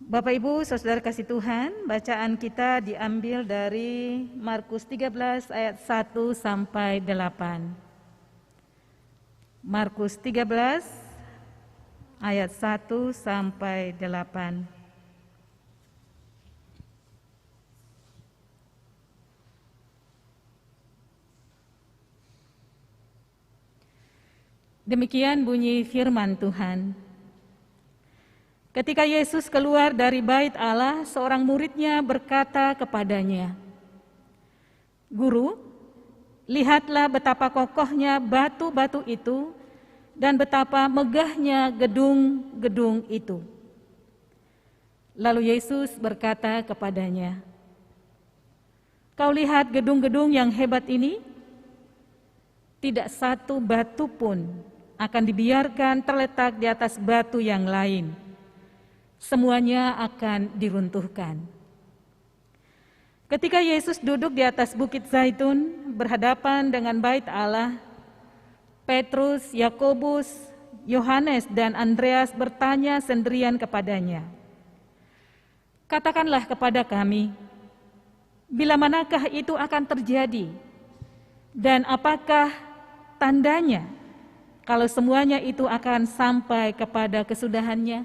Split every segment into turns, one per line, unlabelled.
Bapak Ibu, Saudara kasih Tuhan, bacaan kita diambil dari Markus 13 ayat 1 sampai 8. Markus 13 ayat 1 sampai 8. Demikian bunyi firman Tuhan. Ketika Yesus keluar dari bait Allah, seorang muridnya berkata kepadanya, "Guru, lihatlah betapa kokohnya batu-batu itu dan betapa megahnya gedung-gedung itu." Lalu Yesus berkata kepadanya, "Kau lihat gedung-gedung yang hebat ini? Tidak satu batu pun akan dibiarkan terletak di atas batu yang lain. Semuanya akan diruntuhkan." Ketika Yesus duduk di atas bukit Zaitun berhadapan dengan bait Allah, Petrus, Yakobus, Yohanes dan Andreas bertanya sendirian kepadanya, "Katakanlah kepada kami, bila manakah itu akan terjadi? Dan apakah tandanya kalau semuanya itu akan sampai kepada kesudahannya?"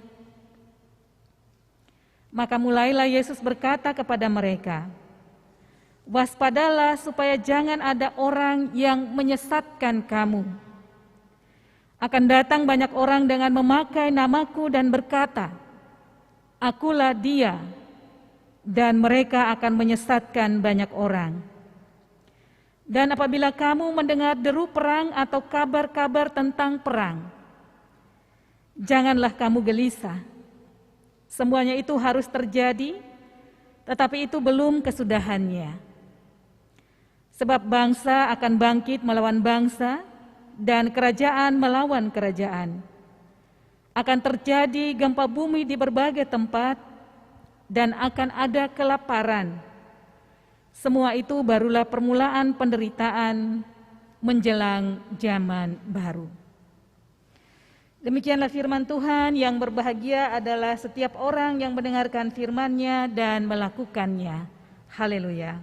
Maka mulailah Yesus berkata kepada mereka, "Waspadalah supaya jangan ada orang yang menyesatkan kamu. Akan datang banyak orang dengan memakai namaku dan berkata, 'Akulah dia,' dan mereka akan menyesatkan banyak orang. Dan apabila kamu mendengar deru perang atau kabar-kabar tentang perang, janganlah kamu gelisah. Semuanya itu harus terjadi, tetapi itu belum kesudahannya. Sebab bangsa akan bangkit melawan bangsa, dan kerajaan melawan kerajaan. Akan terjadi gempa bumi di berbagai tempat, dan akan ada kelaparan. Semua itu barulah permulaan penderitaan menjelang zaman baru." Demikianlah firman Tuhan. Yang berbahagia adalah setiap orang yang mendengarkan firman-Nya dan melakukannya. Haleluya.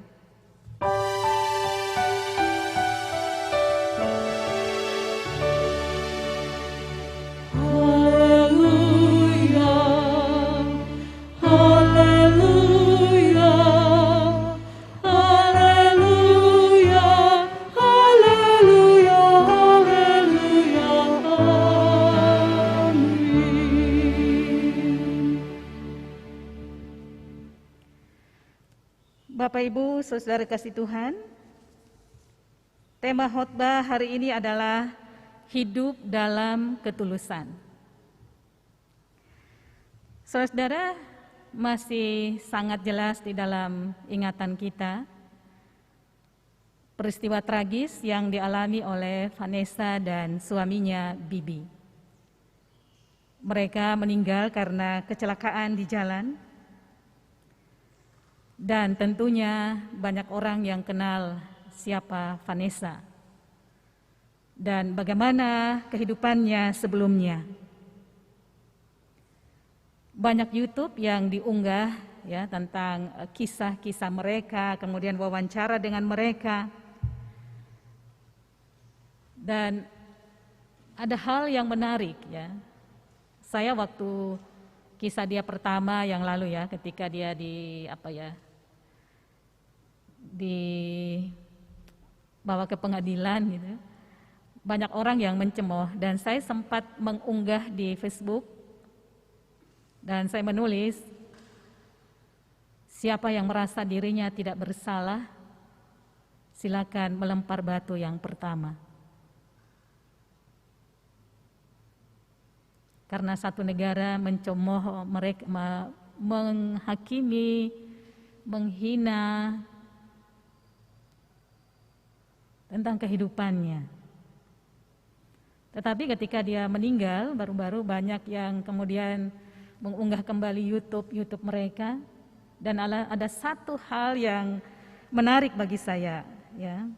Bapak Ibu, Saudara kasih Tuhan, tema khotbah hari ini adalah hidup dalam ketulusan. Saudara, masih sangat jelas di dalam ingatan kita peristiwa tragis yang dialami oleh Vanessa dan suaminya Bibi. Mereka meninggal karena kecelakaan di jalan. Dan tentunya banyak orang yang kenal siapa Vanessa dan bagaimana kehidupannya sebelumnya. Banyak YouTube yang diunggah ya tentang kisah-kisah mereka, kemudian wawancara dengan mereka. Dan ada hal yang menarik ya. Saya waktu kisah dia pertama yang lalu ya, ketika dia dibawa ke pengadilan gitu. Banyak orang yang mencemooh dan saya sempat mengunggah di Facebook dan saya menulis, siapa yang merasa dirinya tidak bersalah, silakan melempar batu yang pertama. Karena satu negara mencemooh mereka, menghakimi, menghina tentang kehidupannya. Tetapi ketika dia meninggal, baru-baru banyak yang kemudian mengunggah kembali YouTube mereka, dan ada satu hal yang menarik bagi saya, ya,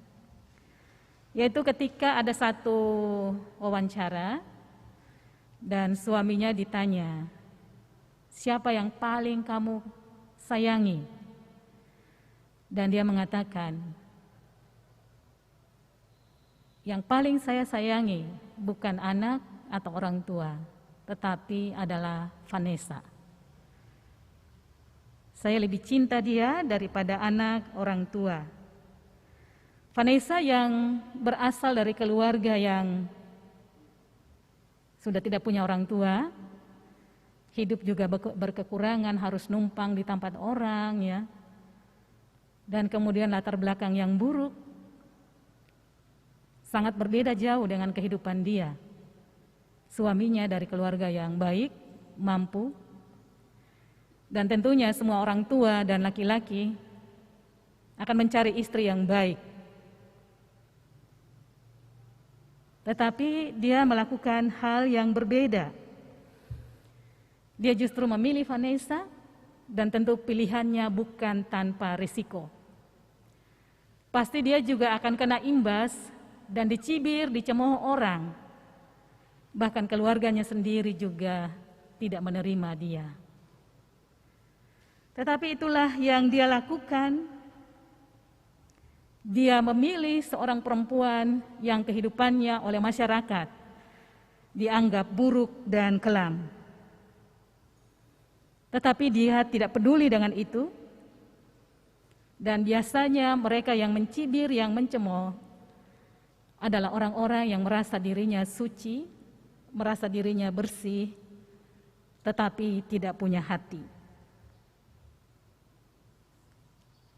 yaitu ketika ada satu wawancara dan suaminya ditanya, siapa yang paling kamu sayangi? Dan dia mengatakan, yang paling saya sayangi bukan anak atau orang tua, tetapi adalah Vanessa. Saya lebih cinta dia daripada anak orang tua. Vanessa yang berasal dari keluarga yang sudah tidak punya orang tua, hidup juga berkekurangan, harus numpang di tempat orang, ya. Dan kemudian latar belakang yang buruk, sangat berbeda jauh dengan kehidupan dia. Suaminya dari keluarga yang baik, mampu, dan tentunya semua orang tua dan laki-laki akan mencari istri yang baik. Tetapi dia melakukan hal yang berbeda. Dia justru memilih Vanessa, dan tentu pilihannya bukan tanpa risiko. Pasti dia juga akan kena imbas dan dicibir, dicemooh orang. Bahkan keluarganya sendiri juga tidak menerima dia. Tetapi itulah yang dia lakukan. Dia memilih seorang perempuan yang kehidupannya oleh masyarakat dianggap buruk dan kelam. Tetapi dia tidak peduli dengan itu. Dan biasanya mereka yang mencibir, yang mencemooh adalah orang-orang yang merasa dirinya suci, merasa dirinya bersih, tetapi tidak punya hati.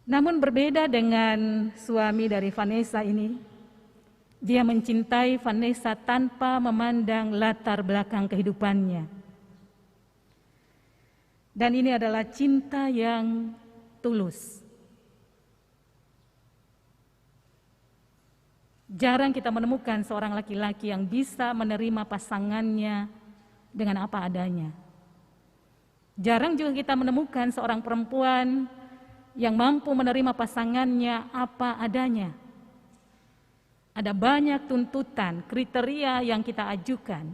Namun berbeda dengan suami dari Vanessa ini, dia mencintai Vanessa tanpa memandang latar belakang kehidupannya. Dan ini adalah cinta yang tulus. Jarang kita menemukan seorang laki-laki yang bisa menerima pasangannya dengan apa adanya. Jarang juga kita menemukan seorang perempuan yang mampu menerima pasangannya apa adanya. Ada banyak tuntutan, kriteria yang kita ajukan.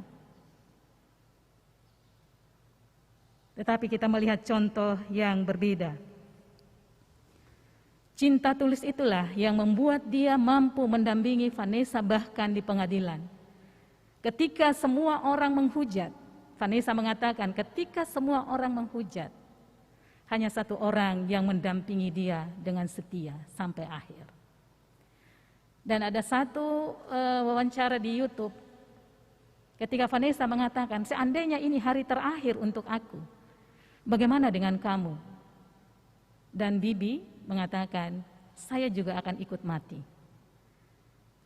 Tetapi kita melihat contoh yang berbeda. Cinta tulus itulah yang membuat dia mampu mendampingi Vanessa bahkan di pengadilan. Ketika semua orang menghujat, Vanessa mengatakan ketika semua orang menghujat, hanya satu orang yang mendampingi dia dengan setia sampai akhir. Dan ada satu wawancara di YouTube, ketika Vanessa mengatakan, seandainya ini hari terakhir untuk aku, bagaimana dengan kamu? Dan Bibi mengatakan, saya juga akan ikut mati.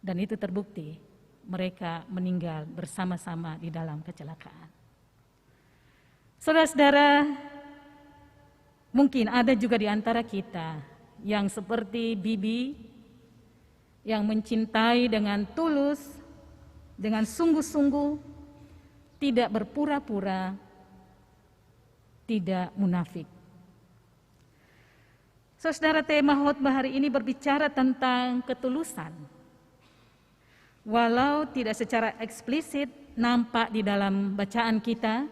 Dan itu terbukti, mereka meninggal bersama-sama di dalam kecelakaan. Saudara-saudara, mungkin ada juga di antara kita yang seperti Bibi, yang mencintai dengan tulus, dengan sungguh-sungguh, tidak berpura-pura, tidak munafik. Saudara, tema khotbah hari ini berbicara tentang ketulusan. Walau tidak secara eksplisit nampak di dalam bacaan kita,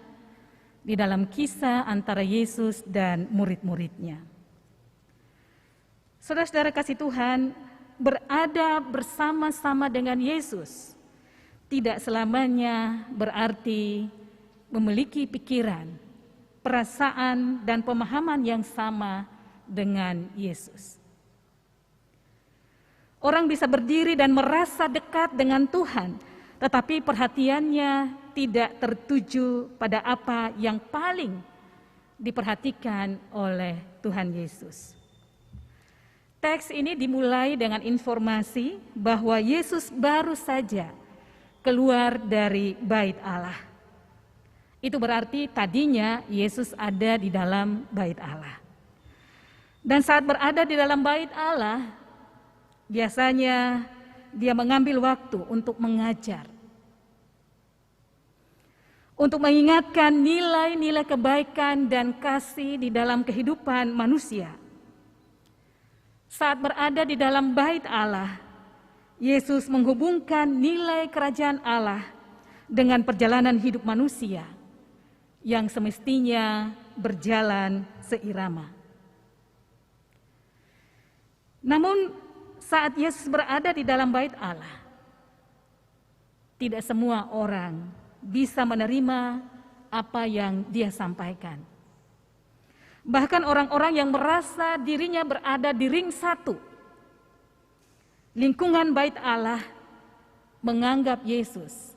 di dalam kisah antara Yesus dan murid-muridnya. Saudara-saudara kasih Tuhan, berada bersama-sama dengan Yesus tidak selamanya berarti memiliki pikiran, perasaan, dan pemahaman yang sama dengan Yesus. Orang bisa berdiri dan merasa dekat dengan Tuhan, tetapi perhatiannya tidak tertuju pada apa yang paling diperhatikan oleh Tuhan Yesus. Teks ini dimulai dengan informasi bahwa Yesus baru saja keluar dari bait Allah. Itu berarti tadinya Yesus ada di dalam bait Allah. Dan saat berada di dalam bait Allah, biasanya dia mengambil waktu untuk mengajar. Untuk mengingatkan nilai-nilai kebaikan dan kasih di dalam kehidupan manusia. Saat berada di dalam bait Allah, Yesus menghubungkan nilai kerajaan Allah dengan perjalanan hidup manusia yang semestinya berjalan seirama. Namun saat Yesus berada di dalam bait Allah, tidak semua orang bisa menerima apa yang dia sampaikan. Bahkan orang-orang yang merasa dirinya berada di ring satu, lingkungan bait Allah, menganggap Yesus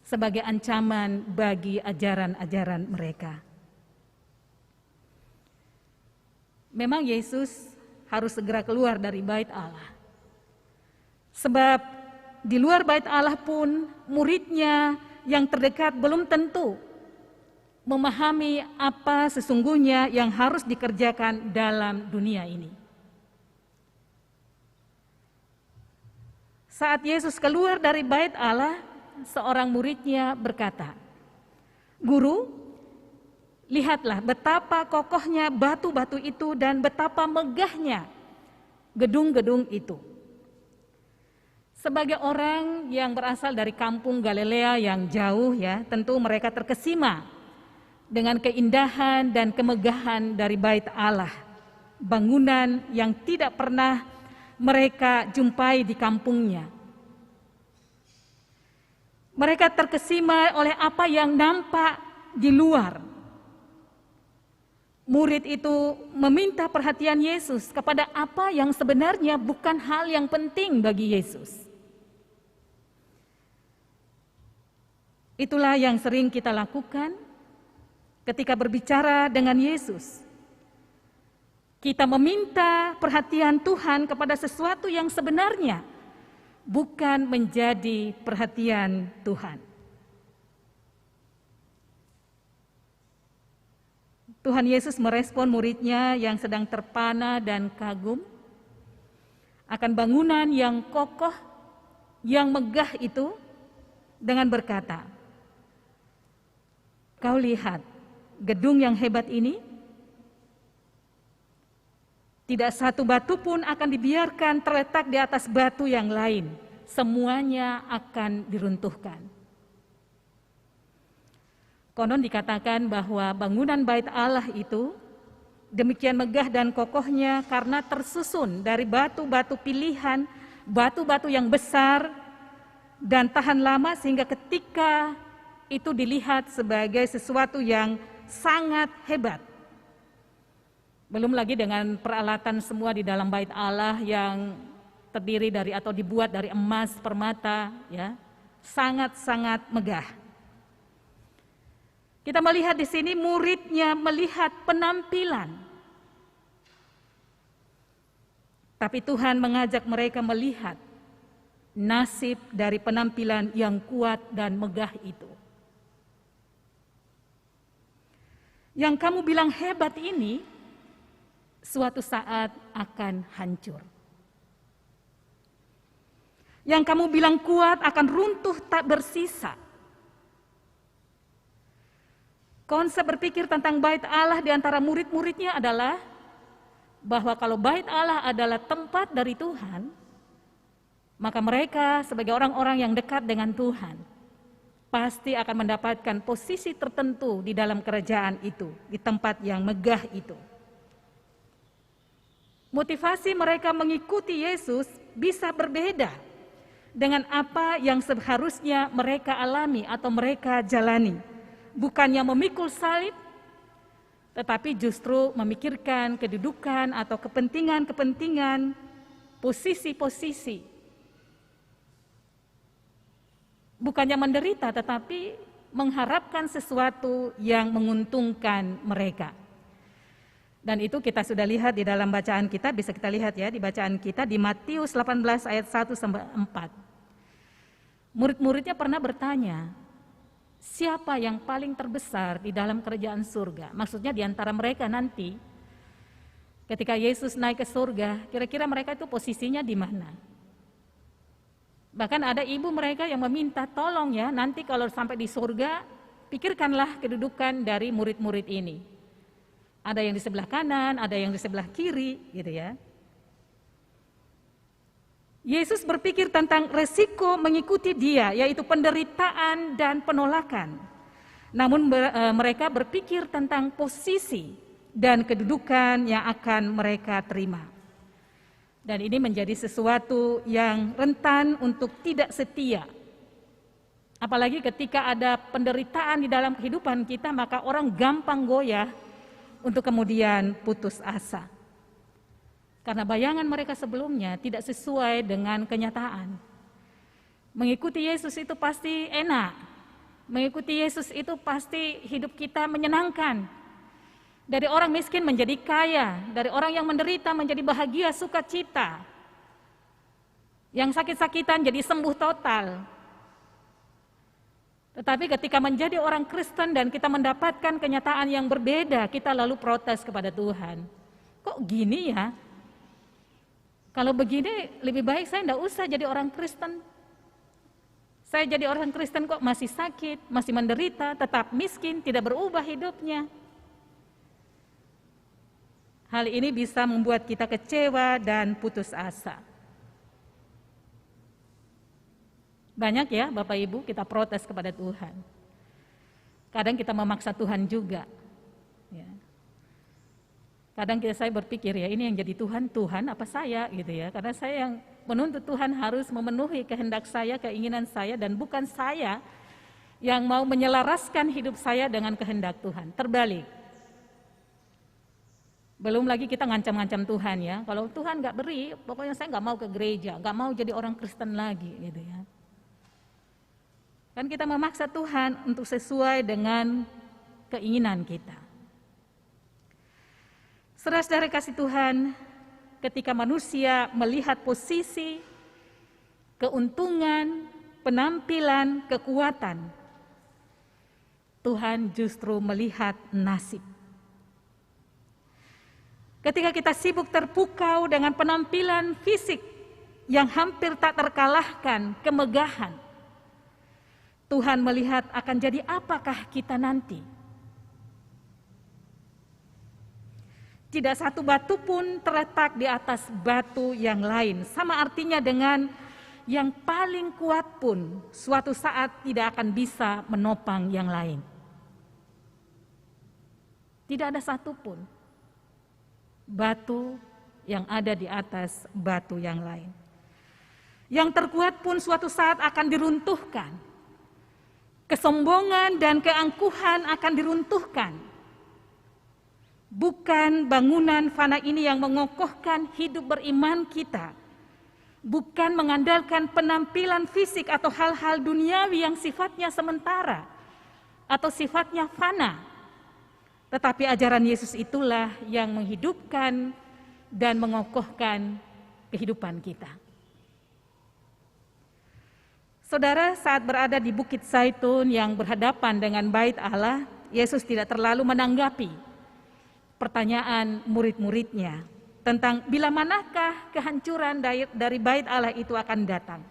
sebagai ancaman bagi ajaran-ajaran mereka. Memang Yesus harus segera keluar dari bait Allah. Sebab di luar bait Allah pun muridnya yang terdekat belum tentu memahami apa sesungguhnya yang harus dikerjakan dalam dunia ini. Saat Yesus keluar dari bait Allah, seorang muridnya berkata, "Guru, lihatlah betapa kokohnya batu-batu itu dan betapa megahnya gedung-gedung itu." Sebagai orang yang berasal dari kampung Galilea yang jauh ya, tentu mereka terkesima dengan keindahan dan kemegahan dari bait Allah, bangunan yang tidak pernah mereka jumpai di kampungnya. Mereka terkesima oleh apa yang nampak di luar. Murid itu meminta perhatian Yesus kepada apa yang sebenarnya bukan hal yang penting bagi Yesus. Itulah yang sering kita lakukan ketika berbicara dengan Yesus. Kita meminta perhatian Tuhan kepada sesuatu yang sebenarnya bukan menjadi perhatian Tuhan. Tuhan Yesus merespon muridnya yang sedang terpana dan kagum akan bangunan yang kokoh, yang megah itu dengan berkata, "Kau lihat gedung yang hebat ini? Tidak satu batu pun akan dibiarkan terletak di atas batu yang lain. Semuanya akan diruntuhkan." Konon dikatakan bahwa bangunan bait Allah itu demikian megah dan kokohnya karena tersusun dari batu-batu pilihan, batu-batu yang besar dan tahan lama sehingga ketika itu dilihat sebagai sesuatu yang sangat hebat. Belum lagi dengan peralatan semua di dalam bait Allah yang terdiri dari atau dibuat dari emas, permata, ya, sangat-sangat megah. Kita melihat di sini muridnya melihat penampilan, tapi Tuhan mengajak mereka melihat nasib dari penampilan yang kuat dan megah itu. Yang kamu bilang hebat ini suatu saat akan hancur. Yang kamu bilang kuat akan runtuh tak bersisa. Konsep berpikir tentang bait Allah di antara murid-muridnya adalah bahwa kalau bait Allah adalah tempat dari Tuhan, maka mereka sebagai orang-orang yang dekat dengan Tuhan pasti akan mendapatkan posisi tertentu di dalam kerajaan itu, di tempat yang megah itu. Motivasi mereka mengikuti Yesus bisa berbeda dengan apa yang seharusnya mereka alami atau mereka jalani. Bukannya memikul salib, tetapi justru memikirkan kedudukan atau kepentingan-kepentingan, posisi-posisi. Bukannya menderita, tetapi mengharapkan sesuatu yang menguntungkan mereka. Dan itu kita sudah lihat di dalam bacaan kita, bisa kita lihat ya di bacaan kita di Matius 18 ayat 1-4. Murid-muridnya pernah bertanya, siapa yang paling terbesar di dalam kerajaan surga? Maksudnya di antara mereka nanti, ketika Yesus naik ke surga, kira-kira mereka itu posisinya di mana? Bahkan ada ibu mereka yang meminta, tolong ya, nanti kalau sampai di surga, pikirkanlah kedudukan dari murid-murid ini. Ada yang di sebelah kanan, ada yang di sebelah kiri, gitu ya. Yesus berpikir tentang resiko mengikuti dia, yaitu penderitaan dan penolakan. namun mereka berpikir tentang posisi dan kedudukan yang akan mereka terima. Dan ini menjadi sesuatu yang rentan untuk tidak setia. Apalagi ketika ada penderitaan di dalam kehidupan kita, maka orang gampang goyah untuk kemudian putus asa. Karena bayangan mereka sebelumnya tidak sesuai dengan kenyataan. Mengikuti Yesus itu pasti enak. Mengikuti Yesus itu pasti hidup kita menyenangkan. Dari orang miskin menjadi kaya, dari orang yang menderita menjadi bahagia, sukacita. Yang sakit-sakitan jadi sembuh total. Tetapi ketika menjadi orang Kristen dan kita mendapatkan kenyataan yang berbeda, kita lalu protes kepada Tuhan. Kok gini ya? Kalau begini lebih baik saya tidak usah jadi orang Kristen. Saya jadi orang Kristen kok masih sakit, masih menderita, tetap miskin, tidak berubah hidupnya. Hal ini bisa membuat kita kecewa dan putus asa. Banyak ya Bapak Ibu kita protes kepada Tuhan. Kadang kita memaksa Tuhan juga. Ya. Kadang saya berpikir ya ini yang jadi Tuhan apa saya gitu ya. Karena saya yang menuntut Tuhan harus memenuhi kehendak saya, keinginan saya, dan bukan saya yang mau menyelaraskan hidup saya dengan kehendak Tuhan. Terbalik. Belum lagi kita ngancam-ngancam Tuhan ya. Kalau Tuhan nggak beri, pokoknya saya nggak mau ke gereja, nggak mau jadi orang Kristen lagi gitu ya. Kan kita memaksa Tuhan untuk sesuai dengan keinginan kita. Saudara-saudara kasih Tuhan, ketika manusia melihat posisi, keuntungan, penampilan, kekuatan, Tuhan justru melihat nasib. Ketika kita sibuk terpukau dengan penampilan fisik yang hampir tak terkalahkan, kemegahan, Tuhan melihat akan jadi apakah kita nanti. Tidak satu batu pun terletak di atas batu yang lain. Sama artinya dengan yang paling kuat pun suatu saat tidak akan bisa menopang yang lain. Tidak ada satupun batu yang ada di atas batu yang lain. Yang terkuat pun suatu saat akan diruntuhkan. Kesombongan dan keangkuhan akan diruntuhkan. Bukan bangunan fana ini yang mengokohkan hidup beriman kita. Bukan mengandalkan penampilan fisik atau hal-hal duniawi yang sifatnya sementara atau sifatnya fana. Tetapi ajaran Yesus itulah yang menghidupkan dan mengokohkan kehidupan kita. Saudara, saat berada di Bukit Zaitun yang berhadapan dengan Bait Allah, Yesus tidak terlalu menanggapi pertanyaan murid-muridnya tentang bila manakah kehancuran dari Bait Allah itu akan datang.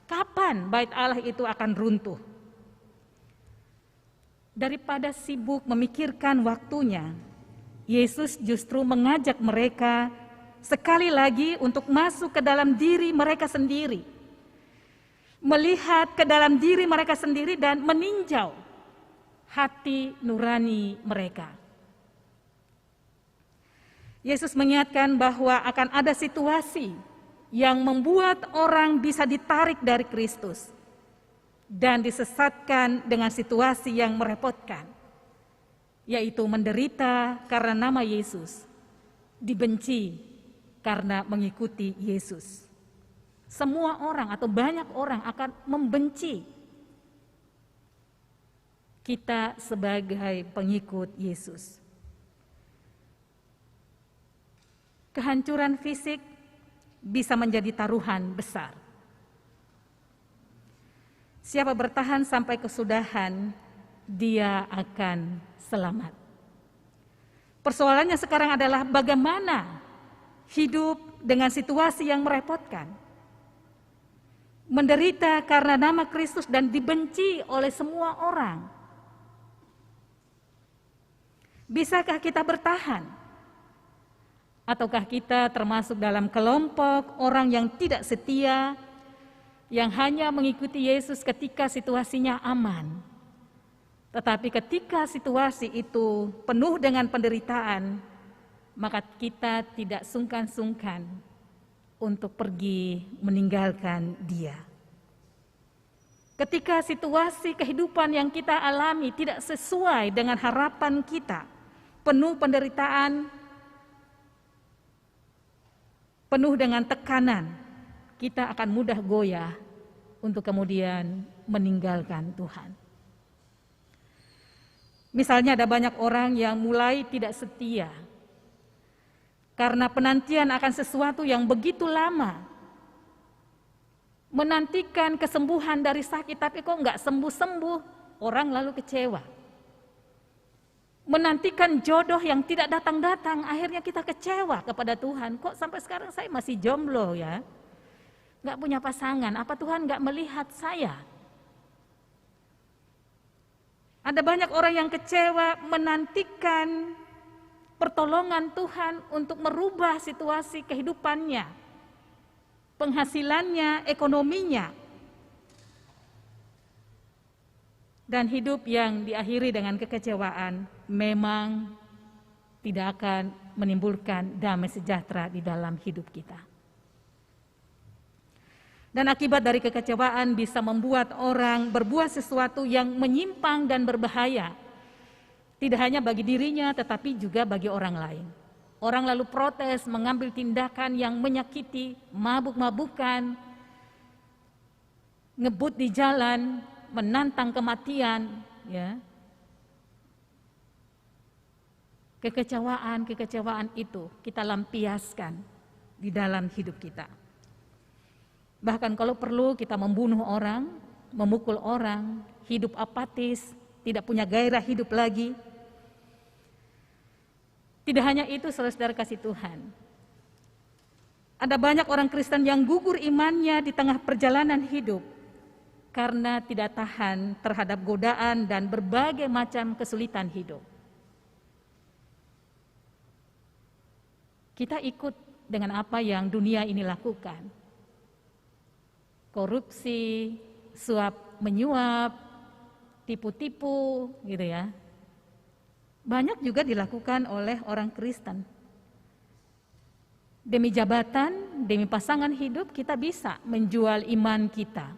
Kapan Bait Allah itu akan runtuh? Daripada sibuk memikirkan waktunya, Yesus justru mengajak mereka sekali lagi untuk masuk ke dalam diri mereka sendiri. Melihat ke dalam diri mereka sendiri dan meninjau hati nurani mereka. Yesus mengingatkan bahwa akan ada situasi yang membuat orang bisa ditarik dari Kristus dan disesatkan dengan situasi yang merepotkan, yaitu menderita karena nama Yesus, dibenci karena mengikuti Yesus. Semua orang atau banyak orang akan membenci kita sebagai pengikut Yesus. Kehancuran fisik bisa menjadi taruhan besar. Siapa bertahan sampai kesudahan, dia akan selamat. Persoalannya sekarang adalah bagaimana hidup dengan situasi yang merepotkan. Menderita karena nama Kristus dan dibenci oleh semua orang. Bisakah kita bertahan? Ataukah kita termasuk dalam kelompok orang yang tidak setia, yang hanya mengikuti Yesus ketika situasinya aman, Tetapi ketika situasi itu penuh dengan penderitaan, maka kita tidak sungkan-sungkan untuk pergi meninggalkan Dia. Ketika situasi kehidupan yang kita alami tidak sesuai dengan harapan kita, penuh penderitaan, penuh dengan tekanan, kita akan mudah goyah untuk kemudian meninggalkan Tuhan. Misalnya ada banyak orang yang mulai tidak setia karena penantian akan sesuatu yang begitu lama. Menantikan kesembuhan dari sakit tapi kok nggak sembuh-sembuh, orang lalu kecewa. Menantikan jodoh yang tidak datang-datang, akhirnya kita kecewa kepada Tuhan. Kok sampai sekarang saya masih jomblo ya? Nggak punya pasangan, apa Tuhan nggak melihat saya? Ada banyak orang yang kecewa menantikan pertolongan Tuhan untuk merubah situasi kehidupannya, penghasilannya, ekonominya. Dan hidup yang diakhiri dengan kekecewaan memang tidak akan menimbulkan damai sejahtera di dalam hidup kita. Dan akibat dari kekecewaan bisa membuat orang berbuat sesuatu yang menyimpang dan berbahaya. Tidak hanya bagi dirinya tetapi juga bagi orang lain. Orang lalu protes, mengambil tindakan yang menyakiti, mabuk-mabukan, ngebut di jalan, menantang kematian, ya. Kekecewaan itu kita lampiaskan di dalam hidup kita. Bahkan kalau perlu kita membunuh orang, memukul orang, hidup apatis, tidak punya gairah hidup lagi. Tidak hanya itu, saudara-saudara kasih Tuhan. Ada banyak orang Kristen yang gugur imannya di tengah perjalanan hidup karena tidak tahan terhadap godaan dan berbagai macam kesulitan hidup. Kita ikut dengan apa yang dunia ini lakukan. Korupsi, suap menyuap, tipu-tipu gitu ya. Banyak juga dilakukan oleh orang Kristen. Demi jabatan, demi pasangan hidup kita bisa menjual iman kita.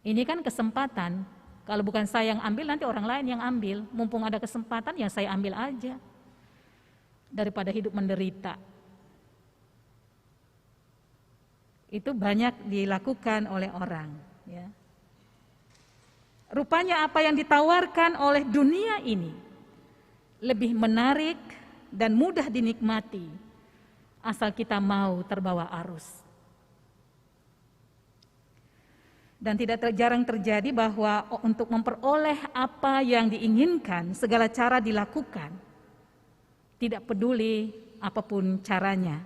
Ini kan kesempatan. Kalau bukan saya yang ambil nanti orang lain yang ambil. Mumpung ada kesempatan ya saya ambil aja. Daripada hidup menderita. Itu banyak dilakukan oleh orang, ya. Rupanya apa yang ditawarkan oleh dunia ini lebih menarik dan mudah dinikmati asal kita mau terbawa arus. Dan tidak jarang terjadi bahwa untuk memperoleh apa yang diinginkan segala cara dilakukan, tidak peduli apapun caranya.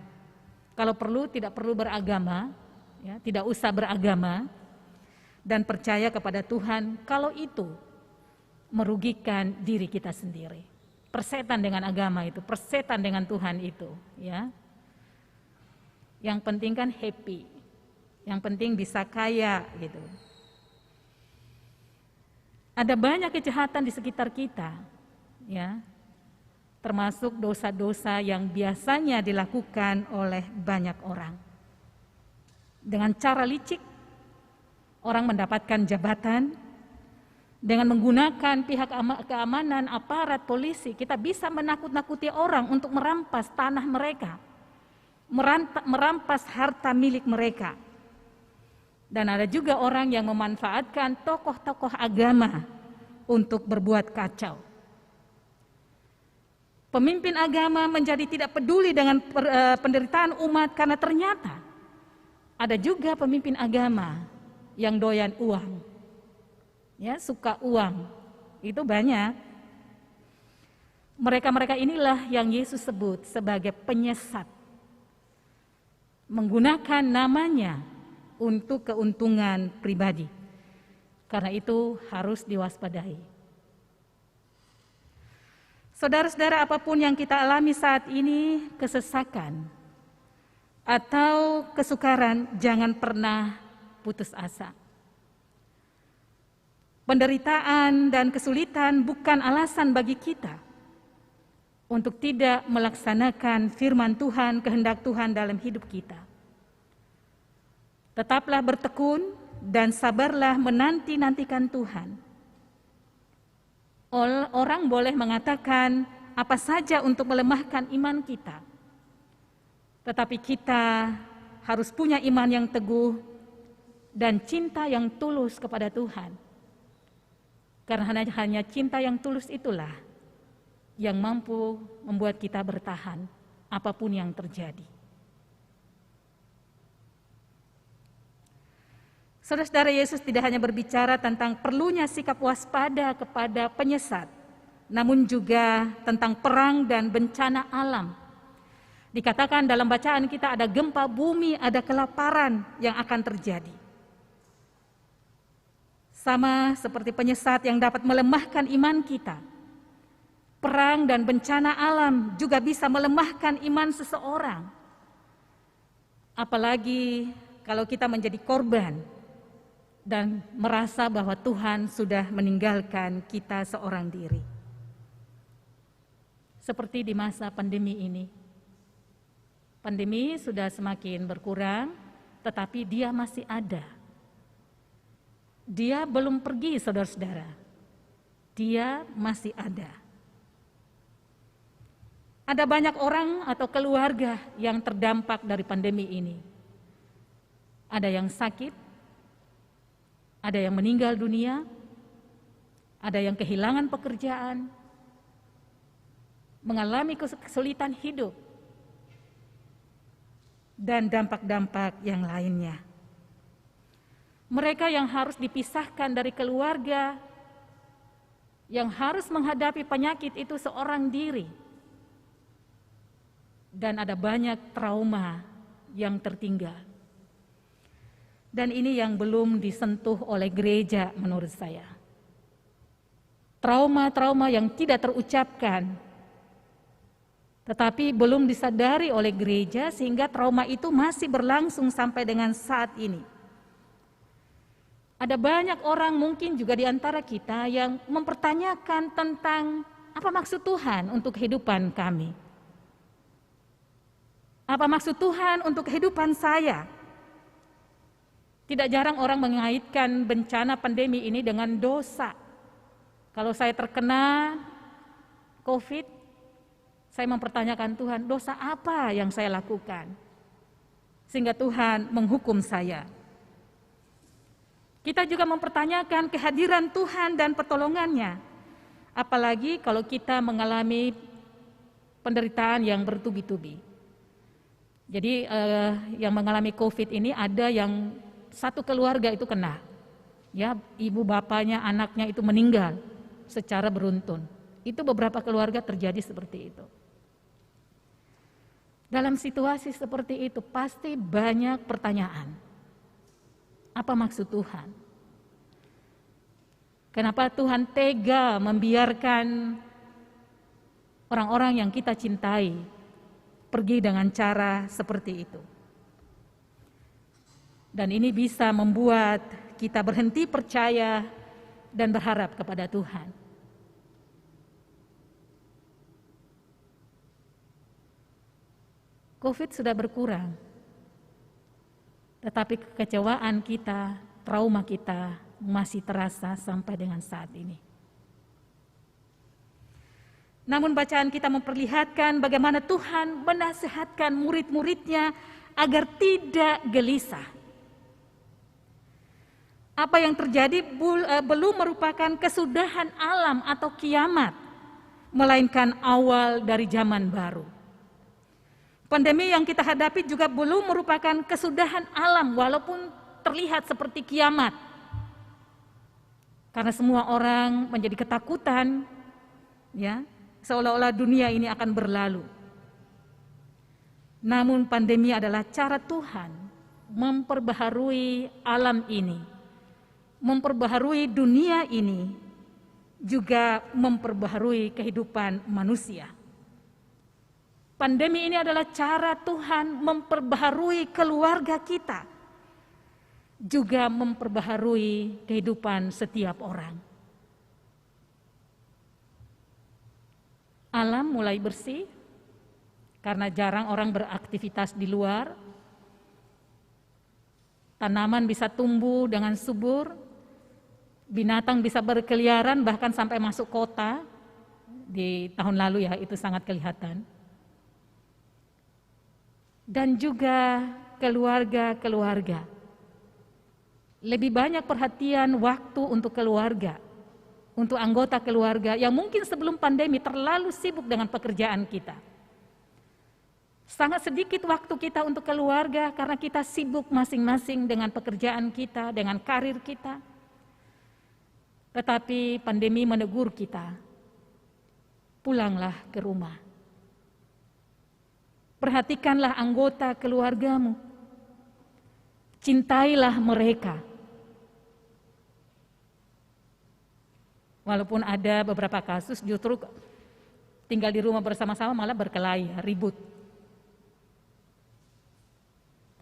Kalau perlu tidak perlu beragama, ya, tidak usah beragama dan percaya kepada Tuhan kalau itu merugikan diri kita sendiri. Persetan dengan agama itu, persetan dengan Tuhan itu, ya. Yang penting kan happy, yang penting bisa kaya gitu. Ada banyak kejahatan di sekitar kita, ya. Termasuk dosa-dosa yang biasanya dilakukan oleh banyak orang. Dengan cara licik, orang mendapatkan jabatan, dengan menggunakan pihak keamanan, aparat, polisi, kita bisa menakut-nakuti orang untuk merampas tanah mereka, merampas harta milik mereka. Dan ada juga orang yang memanfaatkan tokoh-tokoh agama untuk berbuat kacau. Pemimpin agama menjadi tidak peduli dengan penderitaan umat karena ternyata ada juga pemimpin agama yang doyan uang, ya, suka uang, itu banyak. Mereka-mereka inilah yang Yesus sebut sebagai penyesat, menggunakan namanya untuk keuntungan pribadi. Karena itu harus diwaspadai. Saudara-saudara, apapun yang kita alami saat ini, kesesakan atau kesukaran, jangan pernah putus asa. Penderitaan dan kesulitan bukan alasan bagi kita untuk tidak melaksanakan firman Tuhan, kehendak Tuhan dalam hidup kita. Tetaplah bertekun dan sabarlah menanti-nantikan Tuhan. Orang boleh mengatakan apa saja untuk melemahkan iman kita, tetapi kita harus punya iman yang teguh dan cinta yang tulus kepada Tuhan. Karena hanya cinta yang tulus itulah yang mampu membuat kita bertahan apapun yang terjadi. Saudara-saudara, Yesus tidak hanya berbicara tentang perlunya sikap waspada kepada penyesat, namun juga tentang perang dan bencana alam. Dikatakan dalam bacaan kita ada gempa bumi, ada kelaparan yang akan terjadi. Sama seperti penyesat yang dapat melemahkan iman kita, perang dan bencana alam juga bisa melemahkan iman seseorang. Apalagi kalau kita menjadi korban dan merasa bahwa Tuhan sudah meninggalkan kita seorang diri. Seperti di masa pandemi ini. Pandemi sudah semakin berkurang, tetapi dia masih ada. Dia belum pergi, saudara-saudara. Dia masih ada. Ada banyak orang atau keluarga yang terdampak dari pandemi ini. Ada yang sakit, ada yang meninggal dunia, ada yang kehilangan pekerjaan, mengalami kesulitan hidup, dan dampak-dampak yang lainnya. Mereka yang harus dipisahkan dari keluarga, yang harus menghadapi penyakit itu seorang diri. Dan ada banyak trauma yang tertinggal. Dan ini yang belum disentuh oleh gereja menurut saya. Trauma-trauma yang tidak terucapkan, tetapi belum disadari oleh gereja sehingga trauma itu masih berlangsung sampai dengan saat ini. Ada banyak orang mungkin juga di antara kita yang mempertanyakan tentang apa maksud Tuhan untuk kehidupan kami. Apa maksud Tuhan untuk kehidupan saya? Tidak jarang orang mengaitkan bencana pandemi ini dengan dosa. Kalau saya terkena COVID, saya mempertanyakan Tuhan, dosa apa yang saya lakukan? Sehingga Tuhan menghukum saya. Kita juga mempertanyakan kehadiran Tuhan dan pertolongannya. Apalagi kalau kita mengalami penderitaan yang bertubi-tubi. Jadi yang mengalami COVID ini ada yang satu keluarga itu kena. Ya, ibu bapaknya, anaknya itu meninggal secara beruntun. Itu beberapa keluarga terjadi seperti itu. Dalam situasi seperti itu pasti banyak pertanyaan. Apa maksud Tuhan? Kenapa Tuhan tega membiarkan orang-orang yang kita cintai pergi dengan cara seperti itu? Dan ini bisa membuat kita berhenti percaya dan berharap kepada Tuhan. COVID sudah berkurang. Tetapi kekecewaan kita, trauma kita masih terasa sampai dengan saat ini. Namun bacaan kita memperlihatkan bagaimana Tuhan menasihatkan murid-muridnya agar tidak gelisah. Apa yang terjadi belum merupakan kesudahan alam atau kiamat, melainkan awal dari zaman baru. Pandemi yang kita hadapi juga belum merupakan kesudahan alam walaupun terlihat seperti kiamat. Karena semua orang menjadi ketakutan, ya, seolah-olah dunia ini akan berlalu. Namun pandemi adalah cara Tuhan memperbaharui alam ini, memperbaharui dunia ini, juga memperbaharui kehidupan manusia. Pandemi ini adalah cara Tuhan memperbaharui keluarga kita. juga memperbaharui kehidupan setiap orang. Alam mulai bersih karena jarang orang beraktivitas di luar. Tanaman bisa tumbuh dengan subur, binatang bisa berkeliaran bahkan sampai masuk kota. Di tahun lalu ya itu sangat kelihatan. Dan juga keluarga-keluarga. Lebih banyak perhatian waktu untuk keluarga, untuk anggota keluarga yang mungkin sebelum pandemi terlalu sibuk dengan pekerjaan kita. Sangat sedikit waktu kita untuk keluarga karena kita sibuk masing-masing dengan pekerjaan kita, dengan karir kita. Tetapi pandemi menegur kita, pulanglah ke rumah. Perhatikanlah anggota keluargamu. Cintailah mereka. Walaupun ada beberapa kasus justru tinggal di rumah bersama-sama malah berkelahi, ribut.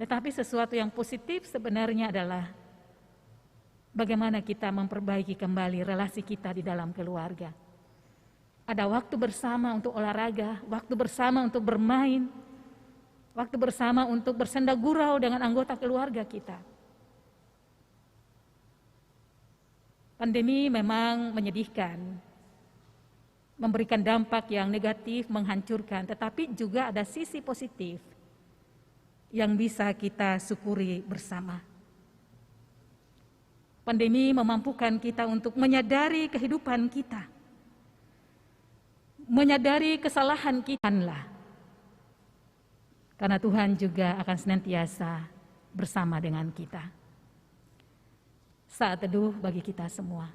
Tetapi sesuatu yang positif sebenarnya adalah bagaimana kita memperbaiki kembali relasi kita di dalam keluarga. Ada waktu bersama untuk olahraga, waktu bersama untuk bermain, waktu bersama untuk bersenda gurau dengan anggota keluarga kita. Pandemi memang menyedihkan, memberikan dampak yang negatif, menghancurkan, tetapi juga ada sisi positif yang bisa kita syukuri bersama. Pandemi memampukan kita untuk menyadari kehidupan kita, menyadari kesalahan kita, karena Tuhan juga akan senantiasa bersama dengan kita. Saat teduh bagi kita semua.